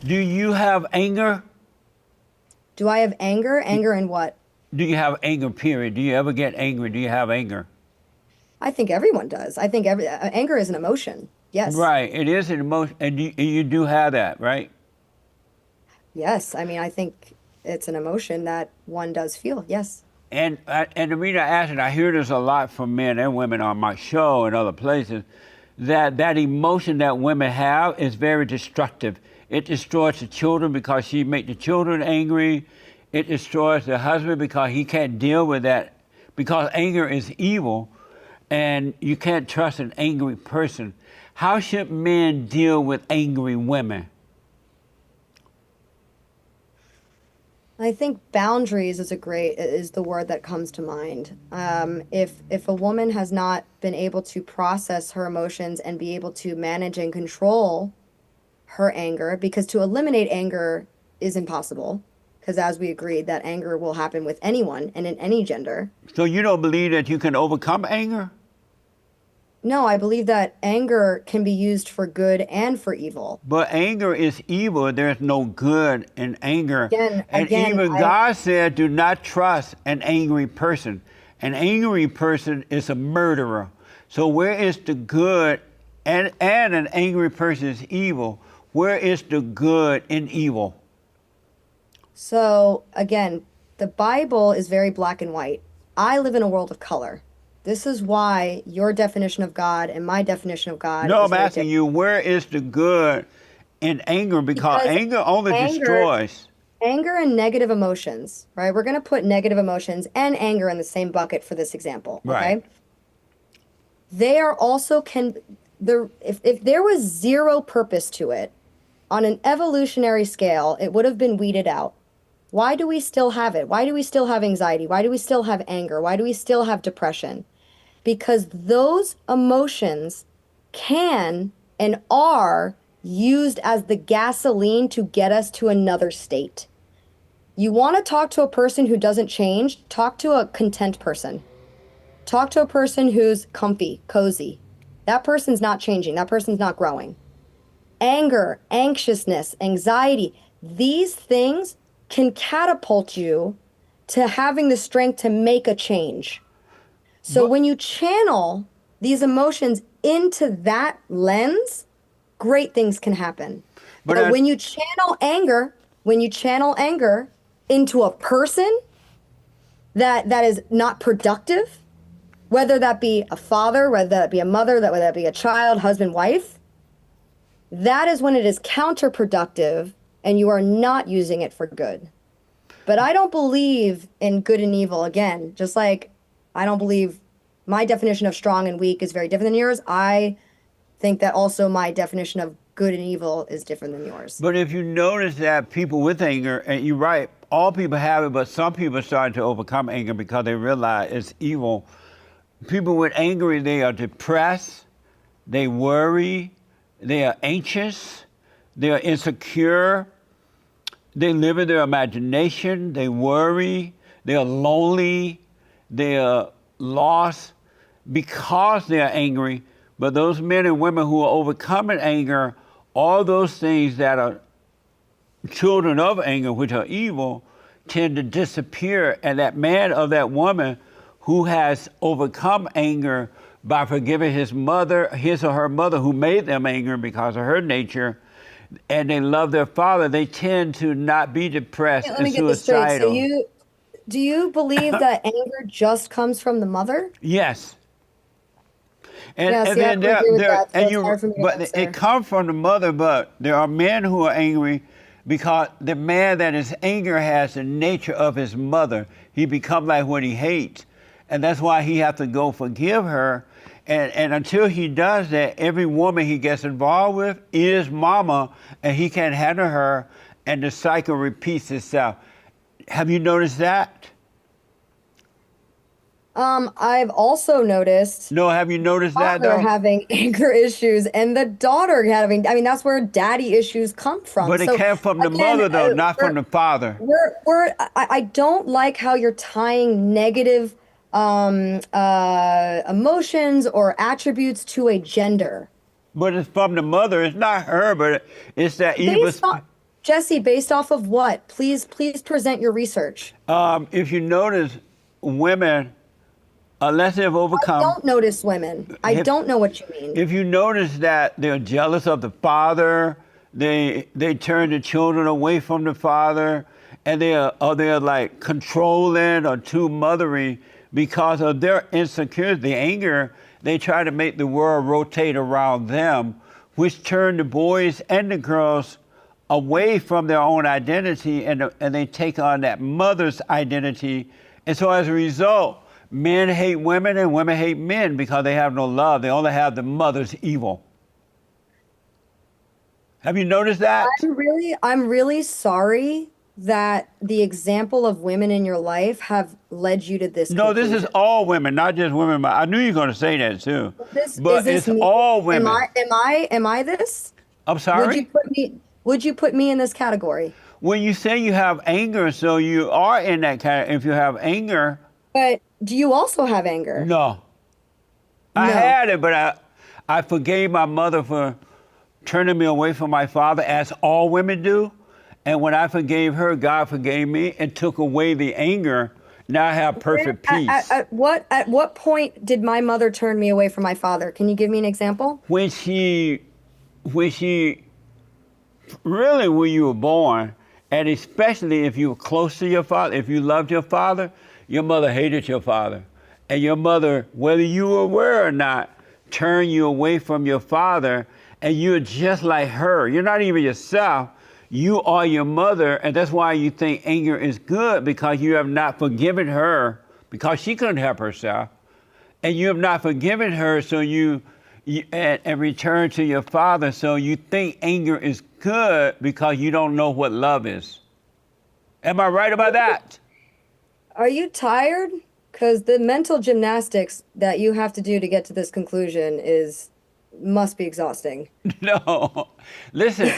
Do you have anger? Do I have anger? Anger in what? Do you have anger, period? Do you ever get angry? Do you have anger? I think everyone does. I think anger is an emotion. Yes. Right, it is an emotion, and you do have that, right? Yes. I mean, I think it's an emotion that one does feel. Yes. And the reason I ask it, I hear this a lot from men and women on my show and other places, that emotion that women have is very destructive. It destroys the children because she makes the children angry. It destroys the husband because he can't deal with that, because anger is evil, and you can't trust an angry person. How should men deal with angry women? I think boundaries is the word that comes to mind. If a woman has not been able to process her emotions and be able to manage and control her anger, because to eliminate anger is impossible, because as we agreed, that anger will happen with anyone and in any gender. So you don't believe that you can overcome anger? No, I believe that anger can be used for good and for evil. But anger is evil. There's no good in anger. Again, And again, even I God said, do not trust an angry person. An angry person is a murderer. So where is the good? And an angry person is evil. Where is the good in evil? So again, the Bible is very black and white. I live in a world of color. This is why your definition of God and my definition of God No, is I'm very asking different. you, where is the good in anger? Because Because anger only anger, destroys. anger and negative emotions, right? We're going to put negative emotions and anger in the same bucket for this example, Right. okay? They are also if there was zero purpose to it on an evolutionary scale, it would have been weeded out. Why do we still have it? Why do we still have anxiety? Why do we still have anger? Why do we still have depression? Because those emotions can and are used as the gasoline to get us to another state. You want to talk to a person who doesn't change? Talk to a content person. Talk to a person who's comfy, cozy. That person's not changing. That person's not growing. Anger, anxiousness, anxiety, these things can catapult you to having the strength to make a change. So But, when you channel these emotions into that lens, great things can happen. but But when you channel anger into a person that is not productive, whether that be a father, whether that be a mother, whether that be a child, husband, wife, that is when it is counterproductive and you are not using it for good. But I don't believe in good and evil. Again, just like I don't believe my definition of strong and weak is very different than yours. I think that also my definition of good and evil is different than yours. but if you notice that people with anger, and you're right, all people have it, but some people are starting to overcome anger because they realize it's evil. People with anger, they are depressed, they worry, they are anxious, they are insecure, they live in their imagination, they worry, they are lonely, they are lost because they are angry. But those men and women who are overcoming anger, all those things that are children of anger, which are evil, tend to disappear. And that man or that woman who has overcome anger by forgiving his or her mother who made them angry because of her nature, and they love their father, they tend to not be depressed Yeah, let and me get this straight. So suicidal. do you believe that anger just comes from the mother? Yes. And Yeah, and see, I then don't agree with that, so and it's you hard for me to but it answer. comes from the mother, but there are men who are angry because the man that is angry has the nature of his mother. He becomes like what he hates. And that's why he has to go forgive her. And until he does that, every woman he gets involved with is mama, and he can't handle her, and the cycle repeats itself. Have you noticed that? I've also noticed No, have you noticed that father though? having anger issues and the daughter having, I mean, that's where daddy issues come from. But it So came from the again, mother though, not from the father. I don't like how you're tying negative emotions or attributes to a gender. But it's from the mother. It's not her, but it's that evil. Based on Jesse, based off of what? Please present your research. If you notice, women, unless they've overcome, Don't notice women. I if, don't know what you mean. if you notice that they're jealous of the father, they turn the children away from the father, and they're like controlling or too mothery because of their insecurity, the anger. They try to make the world rotate around them, which turn the boys and the girls away from their own identity, and they take on that mother's identity. And so as a result, men hate women and women hate men because they have no love. They only have the mother's evil. Have you noticed that? I'm really sorry that the example of women in your life have led you to this No, this is conclusion. all women, not just women. But I knew you were going to say that too. This is But this it's me? all women. Am I this? I'm Would sorry? you put me would you put me in this category? When you say you have anger, so you are in that category. If you have anger, But do you also have anger? no. I No. had it, but I forgave my mother for turning me away from my father, as all women do. And when I forgave her, God forgave me and took away the anger. Now I have perfect peace. At what point did my mother turn me away from my father? Can you give me an example? When she really, when you were born, and especially if you were close to your father, if you loved your mother hated your father. And your mother, whether you were aware or not, turned you away from your father, and you're just like her. You're not even yourself. You are your mother, and that's why you think anger is good, because you have not forgiven her, because she couldn't help herself. And you have not forgiven her, so and return to your father. So you think anger is good because you don't know what love is. Am I right about that? Are you tired? Because the mental gymnastics that you have to do to get to this conclusion must be exhausting. No. Listen,